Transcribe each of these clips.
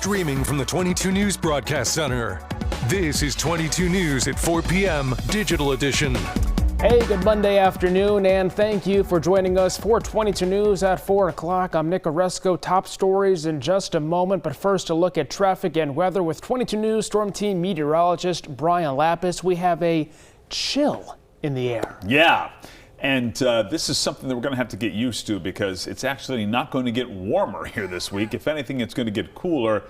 streaming from the 22 News Broadcast Center. This is 22 News at 4 p.m. Digital Edition. Hey, good Monday afternoon, and thank you for joining us for 22 News at 4 o'clock. I'm Nick Oresco. Top stories in just a moment, but first a look at traffic and weather with 22 News Storm Team meteorologist Brian Lapis. We have a chill in the air. Yeah. And this is something that we're going to have to get used to because it's actually not going to get warmer here this week. If anything, it's going to get cooler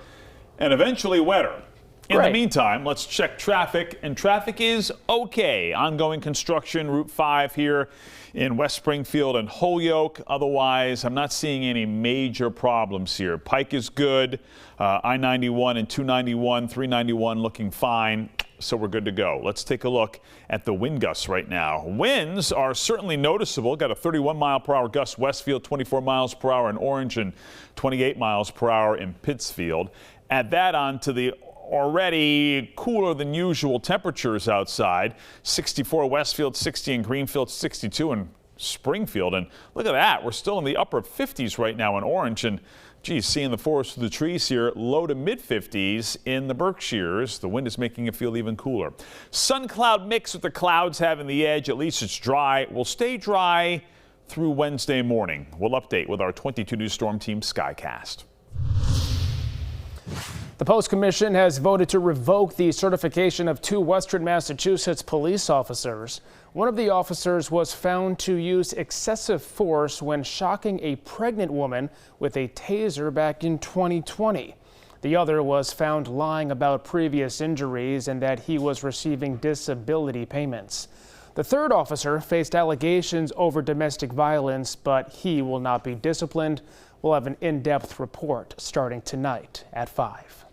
and eventually wetter. In the meantime, let's check traffic. And traffic is okay. Ongoing construction, Route 5 here in West Springfield and Holyoke. Otherwise, I'm not seeing any major problems here. Pike is good. I-91 and 291, 391 looking fine. So we're good to go. Let's take a look at the wind gusts right now. Winds are certainly noticeable. Got a 31 mile per hour gust Westfield, 24 miles per hour in Orange, and 28 miles per hour in Pittsfield. Add that on to the already cooler than usual temperatures outside. 64 Westfield, 60 in Greenfield, 62 in Springfield. And look at that. We're still in the upper 50s right now in Orange. And geez, seeing the forest through the trees here, low to mid 50s in the Berkshires. The wind is making it feel even cooler. Sun cloud mix with the clouds having the edge. At least it's dry. Will stay dry through Wednesday morning. We'll update with our 22 News Storm Team Skycast. The Post Commission has voted to revoke the certification of 2 Western Massachusetts police officers. One of the officers was found to use excessive force when shocking a pregnant woman with a taser back in 2020. The other was found lying about previous injuries and that he was receiving disability payments. The third officer faced allegations over domestic violence, but he will not be disciplined. We'll have an in-depth report starting tonight at 5.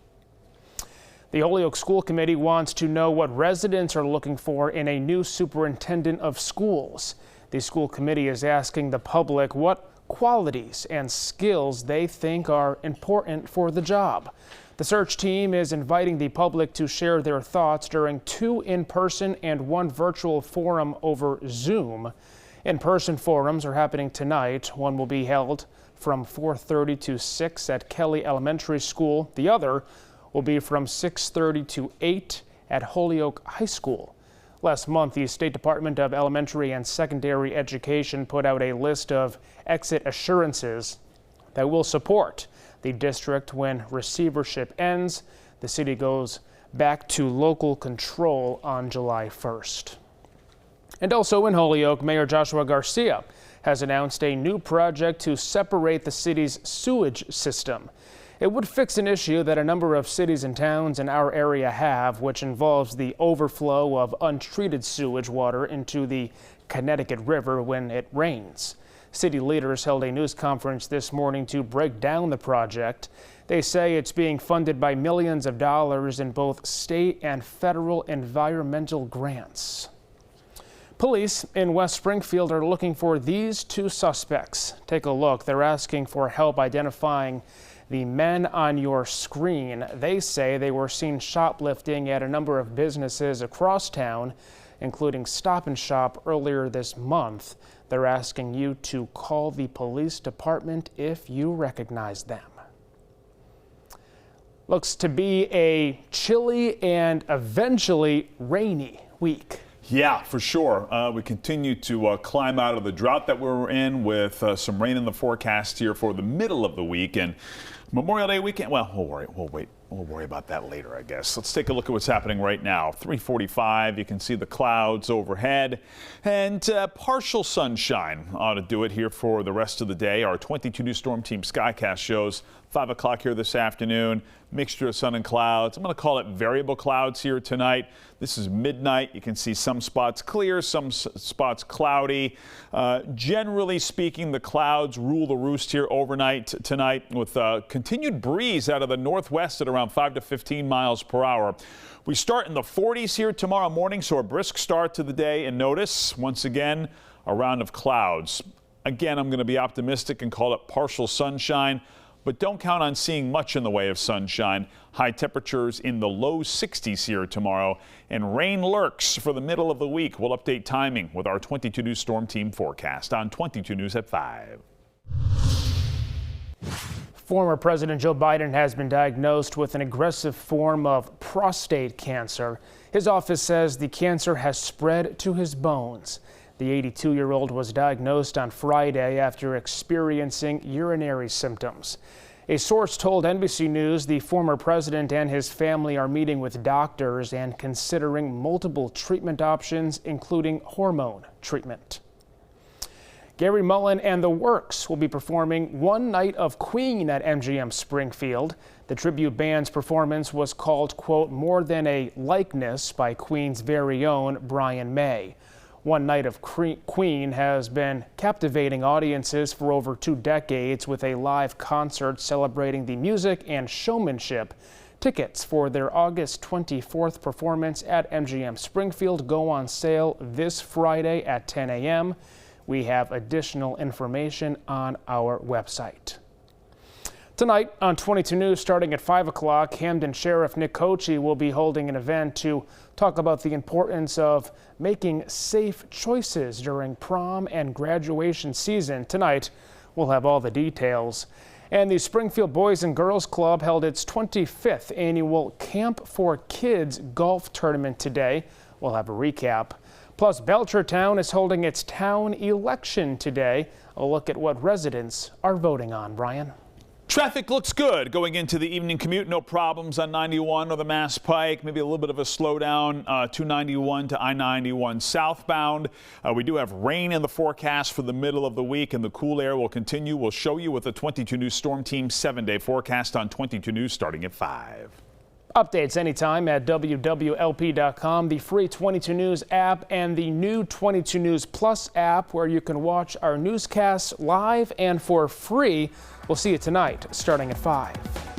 The Holyoke School Committee wants to know what residents are looking for in a new superintendent of schools. The school committee is asking the public what qualities and skills they think are important for the job. The search team is inviting the public to share their thoughts during 2 in-person and 1 virtual forum over Zoom. In-person forums are happening tonight. One will be held from 4:30 to 6 at Kelly Elementary School. The other will be from 6:30 to 8 at Holyoke High School. Last month, the State Department of Elementary and Secondary Education put out a list of exit assurances that will support the district when receivership ends. The city goes back to local control on July 1st. And also in Holyoke, Mayor Joshua Garcia has announced a new project to separate the city's sewage system. It would fix an issue that a number of cities and towns in our area have, which involves the overflow of untreated sewage water into the Connecticut River when it rains. City leaders held a news conference this morning to break down the project. They say it's being funded by millions of dollars in both state and federal environmental grants. Police in West Springfield are looking for these 2 suspects. Take a look. They're asking for help identifying the men on your screen. They say they were seen shoplifting at a number of businesses across town, including Stop and Shop earlier this month. They're asking you to call the police department if you recognize them. Looks to be a chilly and eventually rainy week. Yeah, for sure. We continue to climb out of the drought that we're in with some rain in the forecast here for the middle of the week. And Memorial Day weekend, well, we'll worry about that later, I guess. Let's take a look at what's happening right now. 3:45, you can see the clouds overhead and partial sunshine ought to do it here for the rest of the day. Our 22 News Storm Team Skycast shows 5 o'clock here this afternoon. Mixture of sun and clouds. I'm going to call it variable clouds here tonight. This is midnight. You can see some spots clear, some spots cloudy. Generally speaking, the clouds rule the roost here overnight tonight with a continued breeze out of the northwest at around 5 to 15 miles per hour. We start in the 40s here tomorrow morning, so a brisk start to the day. And notice, once again, a round of clouds. Again, I'm going to be optimistic and call it partial sunshine, but don't count on seeing much in the way of sunshine. High temperatures in the low 60s here tomorrow, and rain lurks for the middle of the week. We'll update timing with our 22 News Storm Team forecast on 22 News at 5. Former President Joe Biden has been diagnosed with an aggressive form of prostate cancer. His office says the cancer has spread to his bones. The 82-year-old was diagnosed on Friday after experiencing urinary symptoms. A source told NBC News the former president and his family are meeting with doctors and considering multiple treatment options, including hormone treatment. Gary Mullen and the Works will be performing one night of Queen at MGM Springfield. The tribute band's performance was called, quote, more than a likeness by Queen's very own Brian May. One night of Queen has been captivating audiences for over 2 decades with a live concert celebrating the music and showmanship. Tickets for their August 24th performance at MGM Springfield go on sale this Friday at 10 a.m. We have additional information on our website. Tonight on 22 News, starting at 5 o'clock, Hamden Sheriff Nick Kochi will be holding an event to talk about the importance of making safe choices during prom and graduation season. Tonight, we'll have all the details. And the Springfield Boys and Girls Club held its 25th annual Camp for Kids golf tournament today. We'll have a recap. Plus, Belchertown is holding its town election today. A look at what residents are voting on. Brian? Traffic looks good going into the evening commute. No problems on 91 or the Mass Pike. Maybe a little bit of a slowdown 291 to I-91 southbound. We do have rain in the forecast for the middle of the week, and the cool air will continue. We'll show you with the 22 News Storm Team 7-day forecast on 22 News starting at 5. Updates anytime at wwlp.com, the free 22 News app, and the new 22 News Plus app, where you can watch our newscasts live and for free. We'll see you tonight starting at 5.